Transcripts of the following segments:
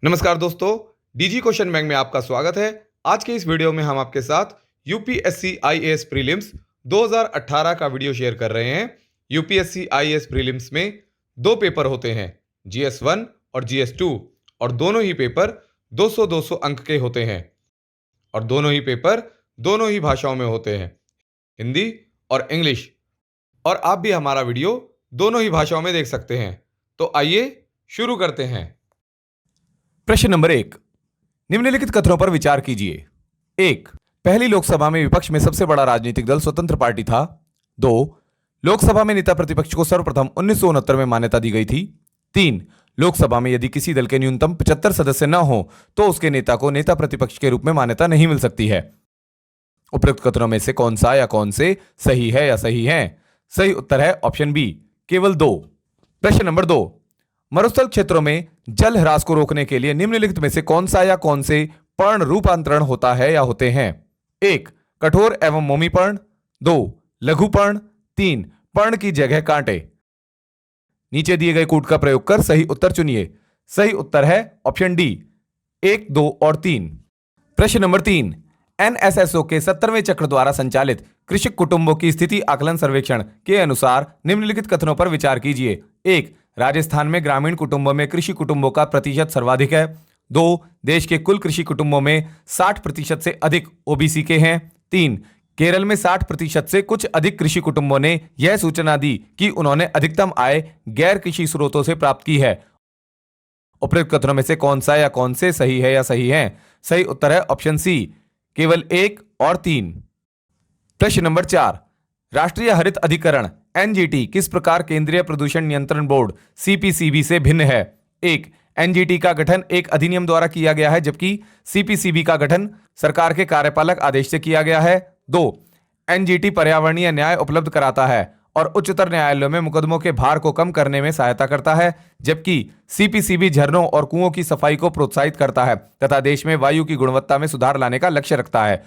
नमस्कार दोस्तों, DG question bank में आपका स्वागत है। आज के इस वीडियो में हम आपके साथ यूपीएससी आईएएस प्रीलिम्स 2018 का वीडियो शेयर कर रहे हैं। यूपीएससी आईएएस प्रीलिम्स में दो पेपर होते हैं, जीएस 1 और जीएस 2, और दोनों ही पेपर 200-200 अंक के होते हैं और दोनों ही पेपर दोनों ही भाषाओं में होते हैं, हिंदी और इंग्लिश। और आप भी हमारा वीडियो दोनों ही भाषाओं में देख सकते हैं। तो आइए शुरू करते हैं। प्रश्न नंबर 1, निम्नलिखित कथनों पर विचार कीजिए। 1. पहली लोकसभा में विपक्ष में सबसे बड़ा राजनीतिक दल स्वतंत्र पार्टी था। 2. लोकसभा में नेता प्रतिपक्ष को सर्वप्रथम 1969 में मान्यता दी गई थी। 3. लोकसभा में यदि किसी दल के न्यूनतम 75 सदस्य न हो तो उसके नेता को नेता प्रतिपक्ष के रूप में मान्यता नहीं मिल सकती है। उपरोक्त कथनों में से कौन सा या कौन से सही है या सही है? सही उत्तर है ऑप्शन बी, केवल 2। प्रश्न नंबर 2, मरुस्थल क्षेत्रों में जल ह्रास को रोकने के लिए निम्नलिखित में से कौन सा या कौन से पर्ण रूपांतरण होता है या होते हैं? 1. कठोर एवं मोमी पर्ण। 2. लघु पर्ण। 3. पर्ण की जगह कांटे। नीचे दिए गए कूट का प्रयोग कर सही उत्तर चुनिए। सही उत्तर है ऑप्शन डी, 1, 2 और 3। प्रश्न नंबर 3, एनएसएसओ के 70वें चक्र द्वारा संचालित कृषक कुटुंबों की स्थिति आकलन सर्वेक्षण के अनुसार निम्नलिखित कथनों पर विचार कीजिए। 1. राजस्थान में ग्रामीण कुटुंबों में कृषि कुटुंबों का प्रतिशत सर्वाधिक है। 2. देश के कुल कृषि कुटुंबों में 60% से अधिक ओबीसी के हैं। 3. केरल में 60% से कुछ अधिक कृषि कुटुंबों ने यह सूचना दी कि उन्होंने अधिकतम आय गैर कृषि स्रोतों से प्राप्त की है। उपरोक्त कथनों में से कौन सा या कौन से सही है या सही है? सही उत्तर है ऑप्शन सी, केवल 1 और 3। प्रश्न नंबर 4, राष्ट्रीय हरित अधिकरण एनजीटी किस प्रकार केंद्रीय प्रदूषण नियंत्रण बोर्ड सीपीसीबी से भिन्न है? 1. एनजीटी का गठन एक अधिनियम द्वारा किया गया है, जबकि सीपीसीबी का गठन सरकार के कार्यपालक आदेश से किया गया है। 2. एनजीटी पर्यावरणीय न्याय उपलब्ध कराता है और उच्चतर न्यायालयों में मुकदमों के भार को कम करने में सहायता करता है, जबकि सीपीसीबी झरनों और कुओं की सफाई को प्रोत्साहित करता है तथा देश में वायु की गुणवत्ता में सुधार लाने का लक्ष्य रखता है।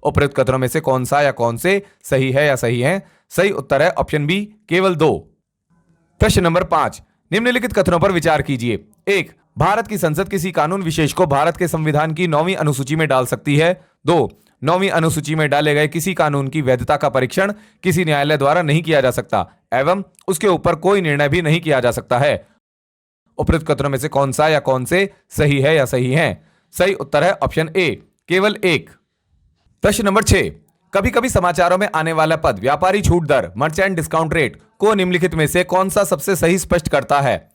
उपरोक्त कथनों में से कौन सा या कौन से सही है या सही है? सही उत्तर है ऑप्शन बी, केवल 2। प्रश्न नंबर 5, निम्नलिखित कथनों पर विचार कीजिए। 1. भारत की संसद किसी कानून विशेष को भारत के संविधान की 9वीं अनुसूची में डाल सकती है। 2. 9वीं अनुसूची में डाले गए किसी कानून की वैधता का परीक्षण किसी न्यायालय द्वारा नहीं किया जा सकता एवं उसके ऊपर कोई निर्णय भी नहीं किया जा सकता है। उपरोक्त कथनों में से कौन सा या कौन से सही है या सही है? सही उत्तर है ऑप्शन ए, केवल 1। प्रश्न नंबर 6, कभी कभी समाचारों में आने वाला पद व्यापारी छूट दर मर्चेंट डिस्काउंट रेट को निम्नलिखित में से कौन सा सबसे सही स्पष्ट करता है?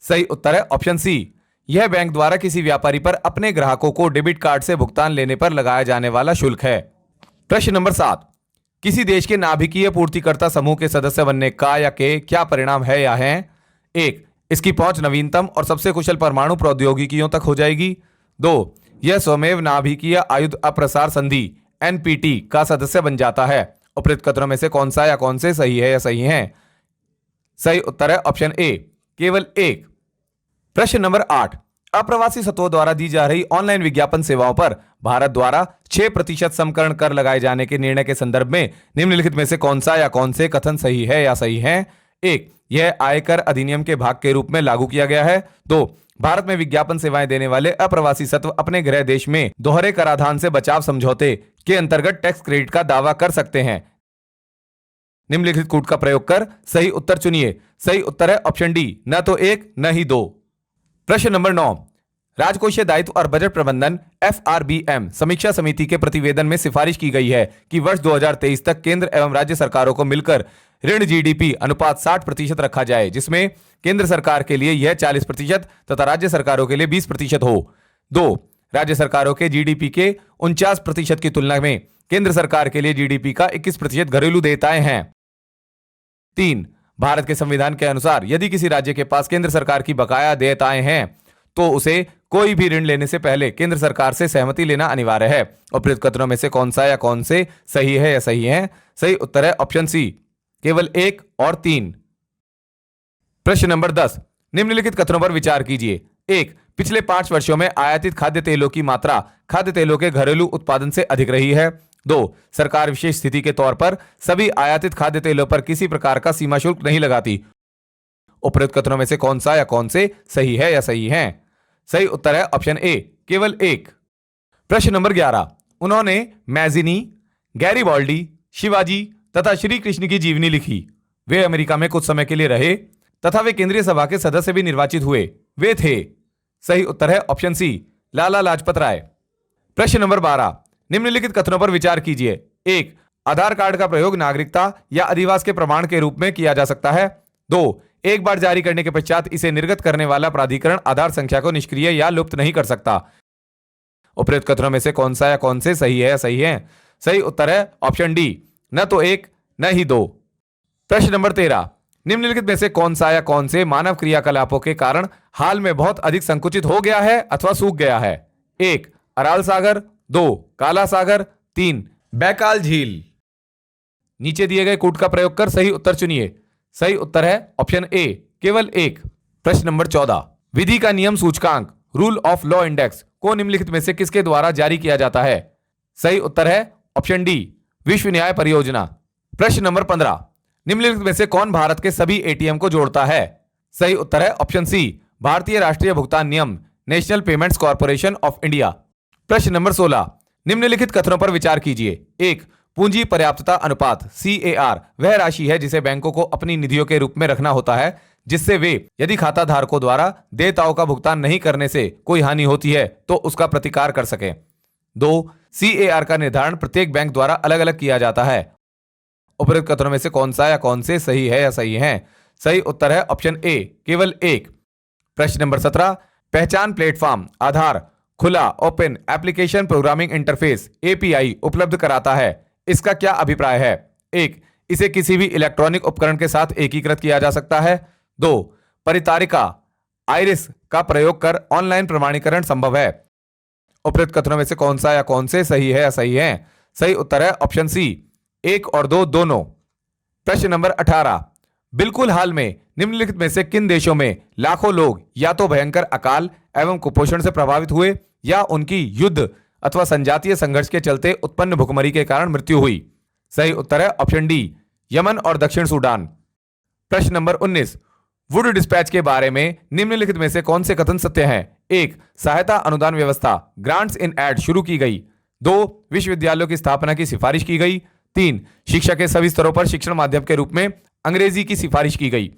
सही उत्तर है ऑप्शन सी, यह बैंक द्वारा किसी व्यापारी पर अपने ग्राहकों को डेबिट कार्ड से भुगतान लेने पर लगाया जाने वाला शुल्क है। प्रश्न नंबर 7, किसी देश के नाभिकीय पूर्तिकर्ता समूह के सदस्य बनने का या के क्या परिणाम है या है? 1. इसकी पहुंच नवीनतम और सबसे कुशल परमाणु प्रौद्योगिकियों तक हो जाएगी। 2. यह स्वमेव नाभिकीय आयुध अप्रसार संधि एनपीटी का सदस्य बन जाता है। उपरोक्त कथनों में से कौन सा या कौन से सही है या सही है? सही उत्तर है ऑप्शन ए, केवल 1। प्रश्न नंबर 8, अप्रवासी तत्वों द्वारा दी जा रही ऑनलाइन विज्ञापन सेवाओं पर भारत द्वारा 6% समकरण कर लगाए जाने के निर्णय के संदर्भ में निम्नलिखित में से कौन सा या कौन से कथन सही है या सही है? 1. यह आयकर अधिनियम के भाग के रूप में लागू किया गया है। 2. भारत में विज्ञापन सेवाएं देने वाले अप्रवासी तत्व अपने गृह देश में दोहरे कराधान से बचाव समझौते के अंतर्गत टैक्स क्रेडिट का दावा कर सकते हैं। निम्नलिखित कूट का प्रयोग कर सही उत्तर चुनिए। सही उत्तर है ऑप्शन डी, न तो 1 न ही 2। प्रश्न नंबर 9, राजकोषीय दायित्व और बजट प्रबंधन एफआरबीएम समीक्षा समिति के प्रतिवेदन में सिफारिश की गई है कि वर्ष 2023 तक केंद्र एवं राज्य सरकारों को मिलकर ऋण जीडीपी अनुपात 60% रखा जाए, जिसमें केंद्र सरकार के लिए यह 40% तथा राज्य सरकारों के लिए 20% हो। 2. राज्य सरकारों के जीडीपी के 49% की तुलना में केंद्र सरकार के लिए जीडीपी का 21% घरेलू देयताएं हैं। 3. भारत के संविधान के अनुसार यदि किसी राज्य के पास केंद्र सरकार की बकाया देयताएं हैं तो उसे कोई भी ऋण लेने से पहले केंद्र सरकार से सहमति लेना अनिवार्य है। उपरोक्त कथनों में से कौन सा या कौन से सही है या सही है? सही उत्तर है ऑप्शन सी, केवल 1 और 3। प्रश्न नंबर 10, निम्नलिखित कथनों पर विचार कीजिए। 1. पिछले 5 वर्षों में आयातित खाद्य तेलों की मात्रा खाद्य तेलों के घरेलू उत्पादन से अधिक रही है। 2. सरकार विशेष स्थिति के तौर पर सभी आयातित खाद्य तेलों पर किसी प्रकार का सीमा शुल्क नहीं लगाती। उपरोक्त कथनों में से कौन सा या कौन से सही है या सही हैं? सही उत्तर है ऑप्शन ए, केवल एक। प्रश्न नंबर 11, उन्होंने मैजिनी, गैरीबाल्डी, शिवाजी तथा श्री कृष्ण की जीवनी लिखी। वे अमेरिका में कुछ समय के लिए रहे तथा वे केंद्रीय सभा के सदस्य भी निर्वाचित हुए। वे थे। सही उत्तर है ऑप्शन सी, लाला लाजपत राय। प्रश्न नंबर 12, निम्नलिखित कथनों पर विचार कीजिए। एक, आधार कार्ड का प्रयोग नागरिकता या अधिवास के प्रमाण के रूप में किया जा सकता है। 2, एक बार जारी करने के पश्चात इसे निर्गत करने वाला प्राधिकरण आधार संख्या को निष्क्रिय या लुप्त नहीं कर सकता। उपरोक्त कथनों में से कौन सा या कौन से सही है या सही है? सही उत्तर है ऑप्शन डी, न तो एक न ही दो। प्रश्न नंबर 13, निम्नलिखित में से कौन सा या कौन से मानव क्रियाकलापों के कारण हाल में बहुत अधिक संकुचित हो गया है अथवा सूख गया है? 1, अराल सागर, 2, काला सागर, 3, बैकाल झील। नीचे दिए गए कूट का प्रयोग कर सही उत्तर चुनिए। सही उत्तर है ऑप्शन ए, केवल एक। प्रश्न नंबर 14, विधि का नियम सूचकांक रूल ऑफ लॉ इंडेक्स को निम्नलिखित में से किसके द्वारा जारी किया जाता है? सही उत्तर है ऑप्शन डी, विश्व न्याय परियोजना। प्रश्न नंबर 15, निम्नलिखित में से कौन भारत के सभी एटीएम को जोड़ता है? सही उत्तर है ऑप्शन सी, भारतीय राष्ट्रीय भुगतान नियम, national payments corporation of India. प्रश्न नंबर 16, निम्नलिखित कथनों पर विचार कीजिए। 1, पूंजी पर्याप्तता अनुपात CAR वह राशि है जिसे बैंकों को अपनी निधियों के रूप में रखना होता है, जिससे वे यदि खाता धारकों द्वारा देयताओं का भुगतान नहीं करने से कोई हानि होती है तो उसका प्रतिकार कर सके। 2, CAR का निर्धारण प्रत्येक बैंक द्वारा अलग अलग किया जाता है। उपरोक्त कथनों में से कौन सा या कौन से सही है या सही हैं? सही उत्तर है ऑप्शन ए, केवल एक। प्रश्न नंबर 17, पहचान प्लेटफॉर्म आधार खुला open application programming interface API उपलब्ध कराता है। इसका क्या अभिप्राय है? 1, इसे किसी भी इलेक्ट्रॉनिक उपकरण के साथ एकीकृत किया जा सकता है। 2, परितारिका आइरिस का प्रयोग कर ऑनलाइन प्रमाणीकरण संभव है। उपरोक्त कथनों में से कौन सा या कौन से सही है या सही हैं? सही उत्तर है ऑप्शन सी, 1 और 2 दोनों। प्रश्न नंबर 18, बिल्कुल हाल में निम्नलिखित में से किन देशों में लाखों लोग या तो भयंकर अकाल एवं कुपोषण से प्रभावित हुए या उनकी युद्ध अथवा संजातीय संघर्ष के चलते उत्पन्न भुखमरी के कारण मृत्यु हुई? सही उत्तर है ऑप्शन डी, यमन और दक्षिण सूडान। प्रश्न नंबर 19, वुड डिस्पैच के बारे में निम्नलिखित में से कौन से कथन सत्य हैं? 1, सहायता अनुदान व्यवस्था ग्रांट्स इन एड शुरू की गई। 2, विश्वविद्यालयों की स्थापना की सिफारिश की गई। 3, शिक्षा के सभी स्तरों पर शिक्षण माध्यम के रूप में अंग्रेजी की सिफारिश की गई।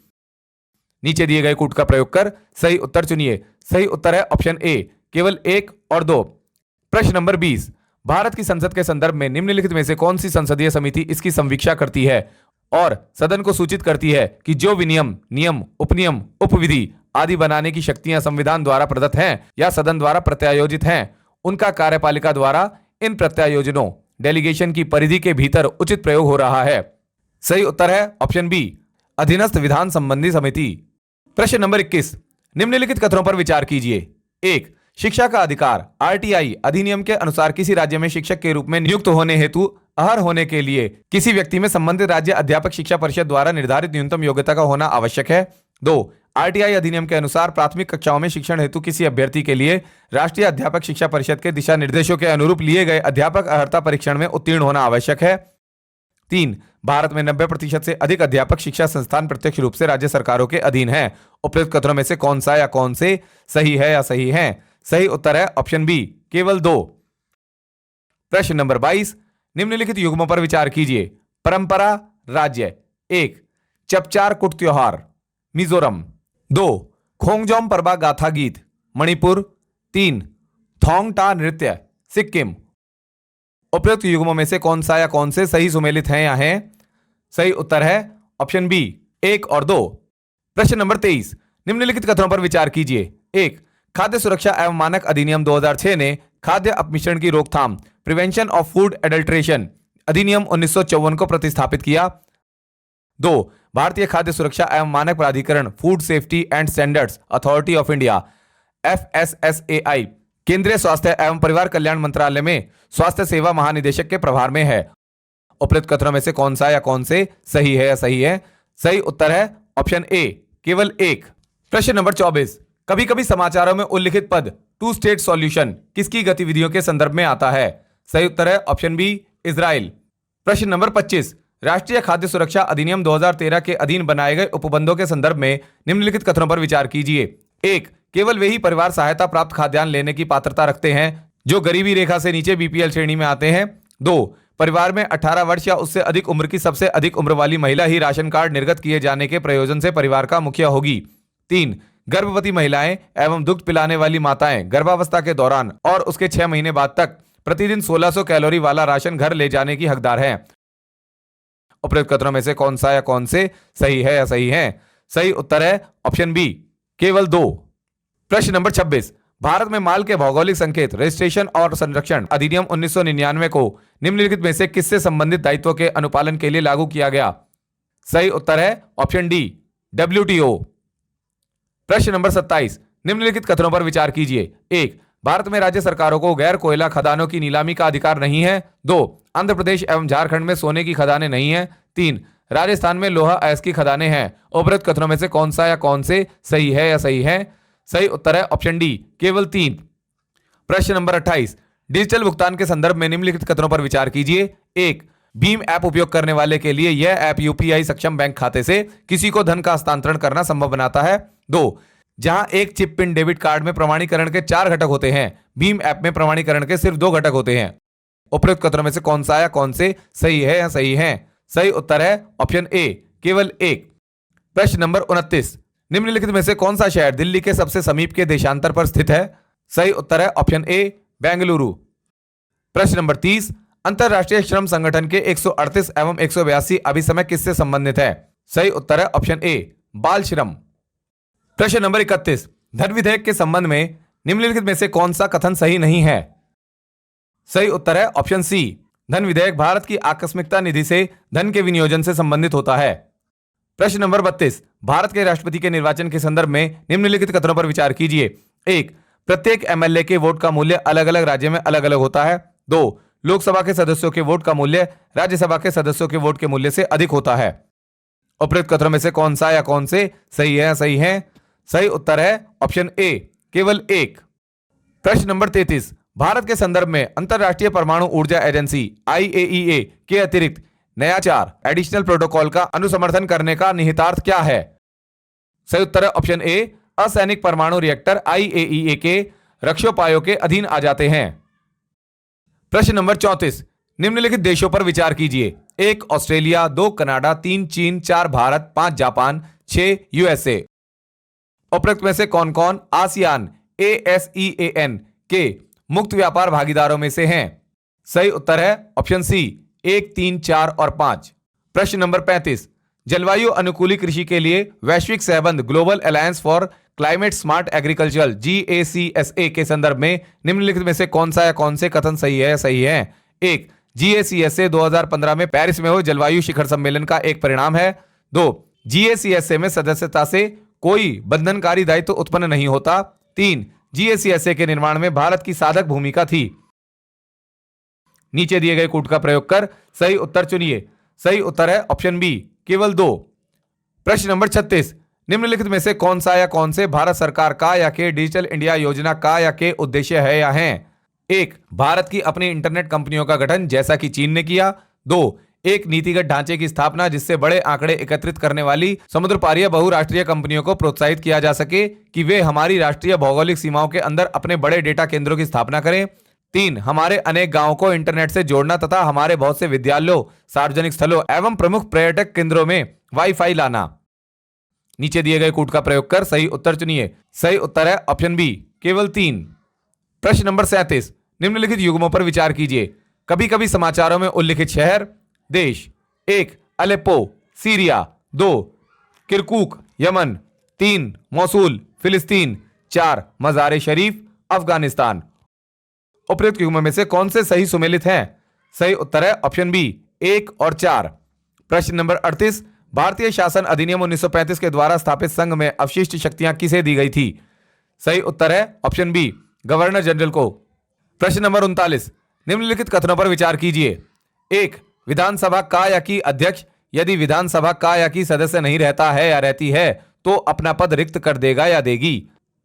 नीचे दिए गए कूट का प्रयोग कर सही उत्तर चुनिए। सही उत्तर है ऑप्शन ए, केवल 1 और 2। प्रश्न नंबर 20, भारत की संसद के संदर्भ में निम्नलिखित में से कौन सी संसदीय समिति इसकी समीक्षा करती है और सदन को सूचित करती है कि जो विनियम, नियम, उपनियम, उपविधि आदि बनाने की शक्तियां संविधान द्वारा प्रदत्त हैं या सदन द्वारा प्रत्यायोजित हैं, उनका कार्यपालिका द्वारा इन प्रत्यायोजनों डेलीगेशन की परिधि के भीतर उचित प्रयोग हो रहा है? सही उत्तर है ऑप्शन बी, अधीनस्थ विधान संबंधी समिति। प्रश्न नंबर 21, निम्नलिखित कथनों पर विचार कीजिए। 1, शिक्षा का अधिकार RTI अधिनियम के अनुसार किसी राज्य में शिक्षक के रूप में नियुक्त होने हेतु अहर होने के लिए किसी व्यक्ति में संबंधित राज्य अध्यापक शिक्षा परिषद द्वारा निर्धारित न्यूनतम योग्यता का होना आवश्यक है। 2, RTI अधिनियम के अनुसार प्राथमिक कक्षाओं में शिक्षण हेतु किसी अभ्यर्थी के लिए राष्ट्रीय अध्यापक शिक्षा परिषद के दिशा निर्देशों के अनुरूप लिए गए अध्यापक अर्हता परीक्षण में उत्तीर्ण होना आवश्यक है। 3, भारत में 90% से अधिक अध्यापक शिक्षा संस्थान प्रत्यक्ष रूप से राज्य सरकारों के अधीन हैं। उपरोक्त कथनों में से कौन सा या कौन से सही है या सही हैं? सही उत्तर है ऑप्शन बी, केवल 2। प्रश्न नंबर 22, निम्नलिखित युग्मों पर विचार कीजिए। परंपरा राज्य 1, चपचार कुट त्योहार मिजोरम। 2, खोंगजोम परबा गाथा गीत मणिपुर। 3, थोंग टा नृत्य सिक्किम। उपरोक्त युग्मों में से कौन सा या कौन से सही सुमेलित हैं या हैं? सही उत्तर है ऑप्शन बी, 1 और 2। प्रश्न नंबर 23, निम्नलिखित कथनों पर विचार कीजिए। 1, खाद्य सुरक्षा एवं मानक अधिनियम 2006 ने खाद्य अपमिश्रण की रोकथाम प्रिवेंशन ऑफ फूड एडल्ट्रेशन अधिनियम 1954 को प्रतिस्थापित किया। 2, भारतीय खाद्य सुरक्षा एवं मानक प्राधिकरण food safety and standards authority of India FSSAI केंद्रीय स्वास्थ्य एवं परिवार कल्याण मंत्रालय में स्वास्थ्य सेवा महानिदेशक के प्रभार में है। उपरोक्त कथनों में से कौन सा या कौन से सही है या सही है? सही उत्तर है ऑप्शन ए, केवल 1। प्रश्न नंबर 24, कभी कभी समाचारों में उल्लिखित पद टू स्टेट सॉल्यूशन किसकी गतिविधियों के संदर्भ में आता है? सही उत्तर है ऑप्शन बी, इजराइल। प्रश्न नंबर 25, राष्ट्रीय खाद्य सुरक्षा अधिनियम 2013 के अधीन बनाए गए उपबंधों के संदर्भ में निम्नलिखित कथनों पर विचार कीजिए। 1. केवल वे ही परिवार सहायता प्राप्त खाद्यान्न लेने की पात्रता रखते हैं जो गरीबी रेखा से नीचे बीपीएल श्रेणी में आते हैं। 2. परिवार में 18 वर्ष या उससे अधिक उम्र की सबसे अधिक उम्र वाली महिला ही राशन कार्ड निर्गत किए जाने के प्रयोजन से परिवार का मुखिया होगी। 3. गर्भवती महिलाएं एवं दुग्ध पिलाने वाली माताएं गर्भावस्था के दौरान और उसके 6 महीने बाद तक प्रतिदिन 1600 कैलोरी वाला राशन घर ले जाने की हकदार हैं। उपरोक्त कथनों में से कौन सा या कौन से सही है या सही है? सही उत्तर है ऑप्शन बी, केवल 2। प्रश्न नंबर 26, भारत में माल के भौगोलिक संकेत रजिस्ट्रेशन और संरक्षण अधिनियम 1999 को निम्नलिखित में से किससे संबंधित दायित्वों के अनुपालन के लिए लागू किया गया? सही उत्तर है ऑप्शन डी, WTO। प्रश्न नंबर 27, निम्नलिखित कथनों पर विचार कीजिए। 1. भारत में राज्य सरकारों को गैर कोयला खदानों की नीलामी का अधिकार नहीं है। 2. आंध्र प्रदेश एवं झारखंड में सोने की खदानें नहीं हैं। 3. राजस्थान में लोहा अयस्क की खदानें हैं। उपरोक्त कथनों में से कौन सा या कौन से सही है या सही है? सही उत्तर है ऑप्शन डी, केवल 3। प्रश्न नंबर 28, डिजिटल भुगतान के संदर्भ में निम्नलिखित कथनों पर विचार कीजिए। 1. भीम ऐप उपयोग करने वाले के लिए यह ऐप यूपीआई सक्षम बैंक खाते से किसी को धन का हस्तांतरण करना संभव बनाता है। 2. जहां एक चिप पिन डेबिट कार्ड में प्रमाणीकरण के 4 घटक होते हैं, भीम ऐप में प्रमाणीकरण के सिर्फ 2 घटक होते हैं। उपरोक्त कथनों में से कौन सा या कौन से सही है या सही है? सही उत्तर है ऑप्शन ए, केवल 1। प्रश्न नंबर 29, निम्नलिखित में से कौन सा शहर दिल्ली के सबसे समीप के देशांतर पर स्थित है? सही उत्तर है ऑप्शन ए, बेंगलुरु। प्रश्न नंबर 30, अंतरराष्ट्रीय श्रम संगठन के 138 एवं 182 अभिसमय किससे संबंधित है? सही उत्तर है ऑप्शन ए, बाल श्रम। प्रश्न नंबर 31, धन विधेयक के संबंध में निम्नलिखित में से कौन सा कथन सही नहीं है? सही उत्तर है ऑप्शन सी, धन विधेयक भारत की आकस्मिकता निधि से धन के विनियोजन से संबंधित होता है। प्रश्न नंबर 32, भारत के राष्ट्रपति के निर्वाचन के संदर्भ में निम्नलिखित कथनों पर विचार कीजिए। 1. प्रत्येक एमएलए के वोट का मूल्य अलग अलग राज्य में अलग अलग होता है। 2. लोकसभा के सदस्यों के वोट का मूल्य राज्यसभा के सदस्यों के वोट के मूल्य से अधिक होता है। उपरोक्त कथनों में से कौन सा या कौन से सही है या सही है? सही उत्तर है ऑप्शन ए, केवल 1। प्रश्न नंबर 33, भारत के संदर्भ में अंतरराष्ट्रीय परमाणु ऊर्जा एजेंसी IAEA के अतिरिक्त नयाचार एडिशनल प्रोटोकॉल का अनुसमर्थन करने का निहितार्थ क्या है? सही उत्तर है ऑप्शन ए, असैनिक परमाणु रिएक्टर IAEA के रक्षोपायों के अधीन आ जाते हैं। प्रश्न नंबर 34, निम्नलिखित देशों पर विचार कीजिए। 1. ऑस्ट्रेलिया, 2. कनाडा, 3. चीन, 4. भारत, 5. जापान, 6. USA। उपरोक्त में से कौन कौन आसियान ASEAN के मुक्त व्यापार भागीदारों में से हैं? सही उत्तर है ऑप्शन सी, 1, 3, 4 और 5। प्रश्न नंबर 35, जलवायु अनुकूली कृषि के लिए वैश्विक सहबंध global alliance for climate smart agriculture GACSA के संदर्भ में निम्नलिखित में से कौन सा या कौन से कथन सही है या सही है? 1. GACSA 2015 में पेरिस में हुए जलवायु शिखर सम्मेलन का एक परिणाम है। 2. GACSA में सदस्यता से कोई बंधनकारी दायित्व उत्पन्न नहीं होता। 3. GACSA के निर्माण में भारत की साधक भूमिका थी। नीचे दिए गए कूट का प्रयोग कर सही उत्तर चुनिए। सही उत्तर है ऑप्शन बी, केवल 2। प्रश्न नंबर 36, निम्नलिखित में से कौन सा या कौन से भारत सरकार का या के डिजिटल इंडिया योजना का या के उद्देश्य है या हैं? 1. भारत की अपनी इंटरनेट कंपनियों का गठन जैसा कि चीन ने किया। 2. एक नीतिगत ढांचे की स्थापना जिससे बड़े आंकड़े एकत्रित करने वाली समुद्र पारीय बहुराष्ट्रीय कंपनियों को प्रोत्साहित किया जा सके कि वे हमारी राष्ट्रीय भौगोलिक सीमाओं के अंदर अपने बड़े डेटा केंद्रों की स्थापना करें। 3. हमारे अनेक गांवों को इंटरनेट से जोड़ना तथा हमारे बहुत से विद्यालयों, सार्वजनिक स्थलों एवं प्रमुख पर्यटक केंद्रों में वाईफाई लाना। नीचे दिए गए कूट का प्रयोग कर सही उत्तर चुनिए। सही उत्तर है ऑप्शन बी, केवल 3। प्रश्न नंबर 37, निम्नलिखित युग्मों पर विचार कीजिए। कभी कभी समाचारों में उल्लिखित शहर, देश। 1. Aleppo, Syria. 2. Kirkuk, Yemen. 3. मौसूल, फिलिस्तीन। 4. मज़ार शरीफ, अफगानिस्तान। उपरोक्त युग्म में से कौन से सही सुमेलित हैं? सही उत्तर है ऑप्शन बी, 1 और 4। प्रश्न नंबर 38, भारतीय शासन अधिनियम 1935 के द्वारा स्थापित संघ में अवशिष्ट शक्तियां किसे दी गई थी? सही उत्तर है ऑप्शन बी, गवर्नर जनरल को। प्रश्न नंबर 39, निम्नलिखित कथनों पर विचार कीजिए। 1. विधानसभा का या की अध्यक्ष यदि विधानसभा का या की सदस्य नहीं रहता है या रहती है तो अपना पद रिक्त कर देगा या देगी।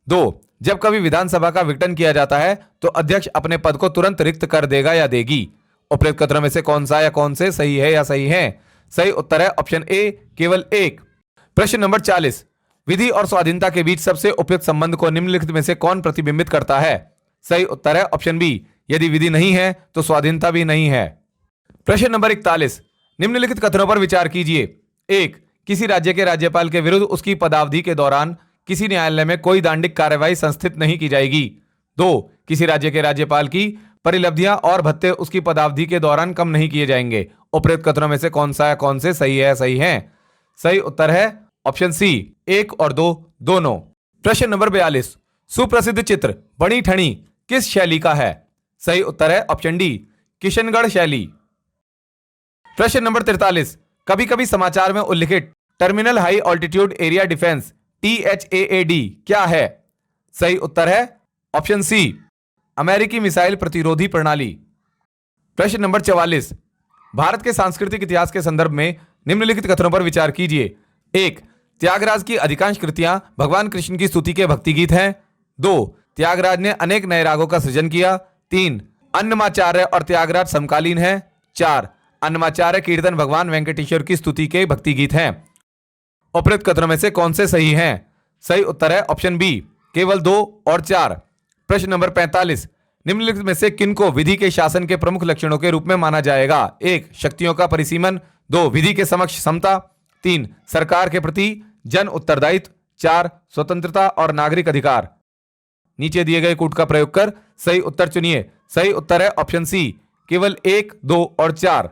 2. जब कभी विधानसभा का विघटन किया जाता है तो अध्यक्ष अपने पद को तुरंत रिक्त कर देगा या देगी। उपरोक्त कथनों में से कौन सा या कौन से सही है या सही है? सही उत्तर है ऑप्शन ए केवल एक। प्रश्न नंबर 40, विधि और स्वाधीनता के बीच सबसे उपयुक्त संबंध को निम्नलिखित में से कौन प्रतिबिंबित करता है? सही उत्तर है ऑप्शन बी, यदि विधि नहीं है तो स्वाधीनता भी नहीं है। प्रश्न नंबर 41, निम्नलिखित कथनों पर विचार कीजिए। एक, किसी राज्य के राज्यपाल के विरुद्ध उसकी पदावधि के दौरान किसी न्यायालय में कोई दंडिक कार्यवाही संस्थित नहीं की जाएगी। दो, किसी राज्य के राज्यपाल की परिलब्धियां और भत्ते उसकी पदावधि के दौरान कम नहीं किए जाएंगे। उपरोक्त कथनों में से कौन सा या कौन से सही है? सही है। सही उत्तर है ऑप्शन सी, एक और दो दोनों। प्रश्न नंबर 42, सुप्रसिद्ध चित्र बणी ठनी किस शैली का है? सही उत्तर है ऑप्शन डी, किशनगढ़ शैली। प्रश्न नंबर 43, कभी कभी समाचार में उल्लिखित terminal high altitude area defence THAAD क्या है? सही उत्तर है ऑप्शन सी, अमेरिकी मिसाइल प्रतिरोधी प्रणाली। प्रश्न नंबर 44, भारत के सांस्कृतिक इतिहास के संदर्भ में निम्नलिखित कथनों पर विचार कीजिए। एक, त्यागराज की अधिकांश कृतियां भगवान कृष्ण की स्तुति के भक्ति गीत हैं। दो, त्यागराज ने अनेक नए रागों का सृजन किया। तीन, अन्नमाचार्य और त्यागराज समकालीन हैं। चार, अन्नमाचार्य कीर्तन भगवान वेंकटेश्वर की स्तुति के भक्ति गीत हैं। उपरोक्त कथनों में से कौन से सही हैं? सही उत्तर है ऑप्शन बी, केवल 2 और 4। प्रश्न नंबर 45, निम्नलिखित में से किनको विधि के शासन के प्रमुख लक्षणों के रूप में माना जाएगा? एक, शक्तियों का परिसीमन। दो, विधि के समक्ष समता। तीन, सरकार के प्रति जन उत्तरदायित्व। चार, स्वतंत्रता और नागरिक अधिकार। नीचे दिए गए कूट का प्रयोग कर सही उत्तर चुनिए। सही उत्तर है ऑप्शन सी, केवल 1, 2 और 4।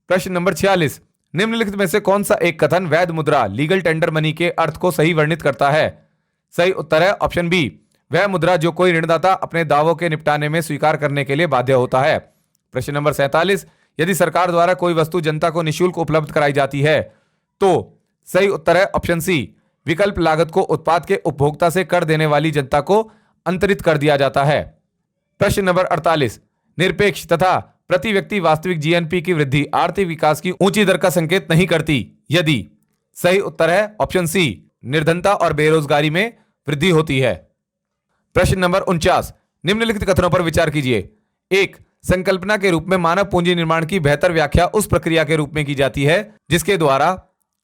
प्रश्न नंबर 46, निम्नलिखित में से कौन सा एक कथन वैध मुद्रा लीगल टेंडर मनी के अर्थ को सही वर्णित करता है? सही उत्तर है ऑप्शन बी, वह मुद्रा जो कोई ऋणदाता अपने दावों के निपटाने में स्वीकार करने के लिए बाध्य होता है। प्रश्न नंबर 47, यदि सरकार द्वारा कोई वस्तु जनता को निःशुल्क उपलब्ध कराई जाती है तो सही उत्तर है ऑप्शन सी, विकल्प लागत को उत्पाद के उपभोक्ता से कर देने वाली जनता को अंतरित कर दिया जाता है। प्रश्न नंबर 48, निरपेक्ष तथा प्रति व्यक्ति वास्तविक GNP की वृद्धि आर्थिक विकास की ऊंची दर का संकेत नहीं करती यदि? सही उत्तर है ऑप्शन सी, निर्धनता और बेरोजगारी में वृद्धि होती है। प्रश्न नंबर 49, निम्नलिखित कथनों पर विचार कीजिए। एक, संकल्पना के रूप में मानव पूंजी निर्माण की बेहतर व्याख्या उस प्रक्रिया के रूप में की जाती है जिसके द्वारा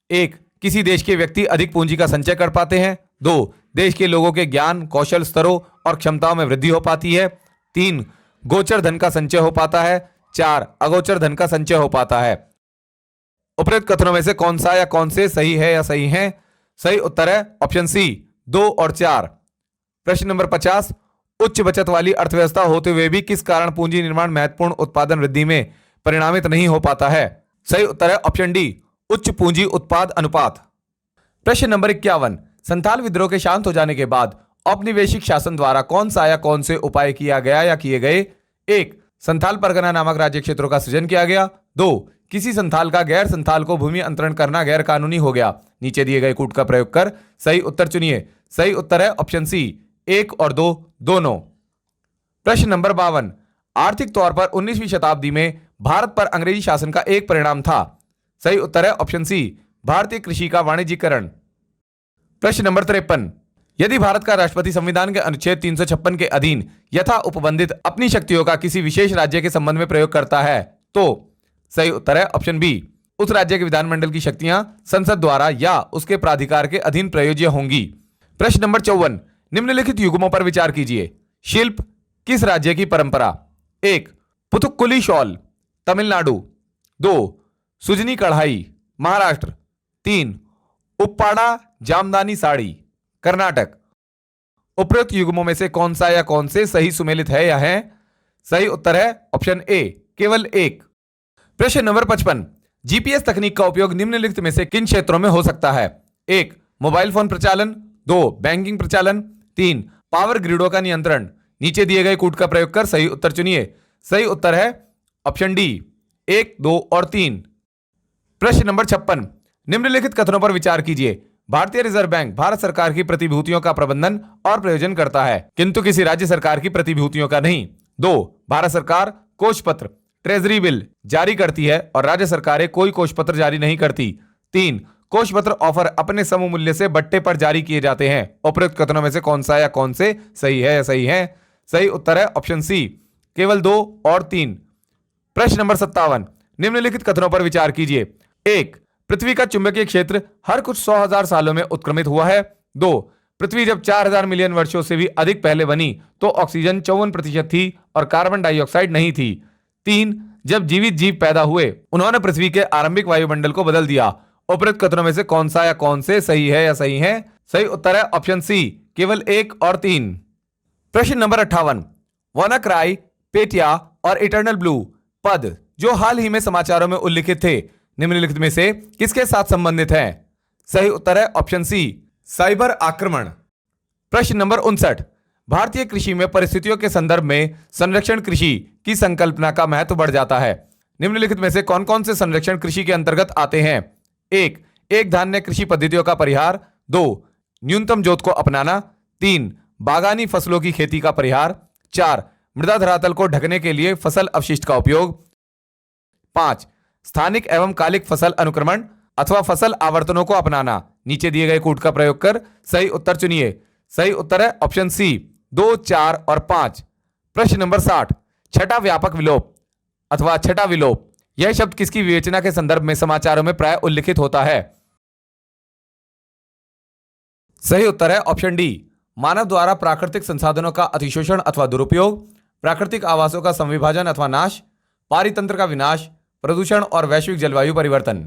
एक, किसी देश के व्यक्ति अधिक पूंजी का संचय कर पाते हैं। दो, देश के लोगों के ज्ञान कौशल स्तरों और क्षमताओं में वृद्धि हो पाती है। तीन, गोचर धन का संचय हो पाता है। चार, अगोचर धन का संचय हो पाता है। उपरोक्त कथनों में से कौन सा या कौन से सही है या सही है? सही उत्तर है ऑप्शन सी, 2 और 4। प्रश्न नंबर 50, उच्च बचत वाली अर्थव्यवस्था होते हुए भी किस कारण पूंजी निर्माण महत्वपूर्ण उत्पादन वृद्धि में परिणामित नहीं हो पाता है? सही उत्तर है ऑप्शन डी, उच्च पूंजी उत्पाद अनुपात। प्रश्न नंबर 51, संथाल विद्रोह के शांत हो जाने के बाद औपनिवेशिक शासन द्वारा कौन सा या कौन से उपाय किया गया या किए गए? एक, संथाल परगना नामक राज्य क्षेत्रों का सृजन किया गया। दो, किसी संथाल का गैर संथाल को भूमि अंतरण करना गैर कानूनी हो गया। नीचे दिए गए कूट का प्रयोग कर सही उत्तर चुनिए। सही उत्तर है ऑप्शन सी, 1 और 2 दोनों। प्रश्न नंबर 52, आर्थिक तौर पर 19वीं शताब्दी में भारत पर अंग्रेजी शासन का एक परिणाम था। सही उत्तर है ऑप्शन सी, भारतीय कृषि का वाणिज्यीकरण। प्रश्न नंबर 53, यदि भारत का राष्ट्रपति संविधान के अनुच्छेद 356 के अधीन यथा उपबंधित अपनी शक्तियों का किसी विशेष राज्य के संबंध में प्रयोग करता है तो सही उत्तर है ऑप्शन बी, उस राज्य के विधानमंडल की शक्तियां संसद द्वारा या उसके प्राधिकार के अधीन प्रयोज्य होंगी। प्रश्न नंबर 54, निम्नलिखित युग्मों पर विचार कीजिए। शिल्प किस राज्य की परंपरा? एक, पुथुक्कुली शॉल तमिलनाडु। दो, सुजनी कढ़ाई महाराष्ट्र। तीन, उप्पाड़ा जामदानी साड़ी कर्नाटक। उपरोक्त युग्मों में से कौन सा या कौन से सही सुमेलित है या है? सही उत्तर है ऑप्शन ए, केवल एक। प्रश्न नंबर 55, GPS तकनीक का उपयोग निम्नलिखित में से किन क्षेत्रों में हो सकता है? एक, मोबाइल फोन प्रचालन। दो, बैंकिंग प्रचालन। तीन, पावर ग्रिडों का नियंत्रण। नीचे दिए गए कूट का प्रयोग कर सही उत्तर चुनिए। सही उत्तर है ऑप्शन डी, 1, 2 और 3। प्रश्न नंबर 56, निम्नलिखित कथनों पर विचार कीजिए। भारतीय रिजर्व बैंक भारत सरकार की प्रतिभूतियों का प्रबंधन और प्रयोजन करता है किंतु किसी राज्य सरकार की प्रतिभूतियों का नहीं। दो, भारत सरकार कोषपत्र ट्रेजरी बिल जारी करती है और राज्य सरकारें कोई कोषपत्र जारी नहीं करती। तीन, कोषपत्र ऑफर अपने समूह मूल्य से बट्टे पर जारी किए जाते हैं। उपरोक्त कथनों में से कौन सा या कौन से सही है या सही है? सही उत्तर है ऑप्शन सी, केवल 2 और 3। प्रश्न नंबर 57, निम्नलिखित कथनों पर विचार कीजिए। एक, पृथ्वी का चुंबकीय क्षेत्र हर कुछ 100,000 सालों में उत्क्रमित हुआ है। 2, पृथ्वी जब 4,000 मिलियन वर्षों से भी अधिक पहले बनी तो ऑक्सीजन 54% थी और कार्बन डाइऑक्साइड नहीं थी। 3, जब जीवित जीव पैदा हुए उन्होंने पृथ्वी के आरंभिक वायुमंडल को बदल दिया। उपरोक्त कथनों में से कौन सा या कौन से सही है या सही है? सही उत्तर है ऑप्शन सी, केवल 1 और 3। प्रश्न नंबर 58, वानाक्राई, पेटिया और इटर्नल ब्लू पद जो हाल ही में समाचारों में उल्लिखित थे, निम्नलिखित में से किसके साथ संबंधित हैं? सही उत्तर है ऑप्शन सी, साइबर आक्रमण। प्रश्न नंबर 59, भारतीय कृषि में परिस्थितियों के संदर्भ में संरक्षण कृषि की संकल्पना का महत्व बढ़ जाता है। निम्नलिखित में से कौन कौन से संरक्षण कृषि के अंतर्गत आते हैं? 1, एक धान्य कृषि पद्धतियों का परिहार। 2, न्यूनतम जोत को अपनाना। 3, बागानी फसलों की खेती का परिहार। 4, मृदा धरातल को ढकने के लिए फसल अवशिष्ट का उपयोग। 5, स्थानिक एवं कालिक फसल अनुक्रमण अथवा फसल आवर्तनों को अपनाना। नीचे दिए गए कूट का प्रयोग कर सही उत्तर चुनिए। सही उत्तर है ऑप्शन सी, 2, 4 और 5। प्रश्न नंबर 60, छठा व्यापक विलोप अथवा छठा विलोप यह शब्द किसकी विवेचना के संदर्भ में समाचारों में प्राय उल्लिखित होता है? सही उत्तर है ऑप्शन डी, मानव द्वारा प्राकृतिक संसाधनों का अतिशोषण अथवा दुरुपयोग, प्राकृतिक आवासों का संविभाजन अथवा नाश, पारितंत्र का विनाश, प्रदूषण और वैश्विक जलवायु परिवर्तन।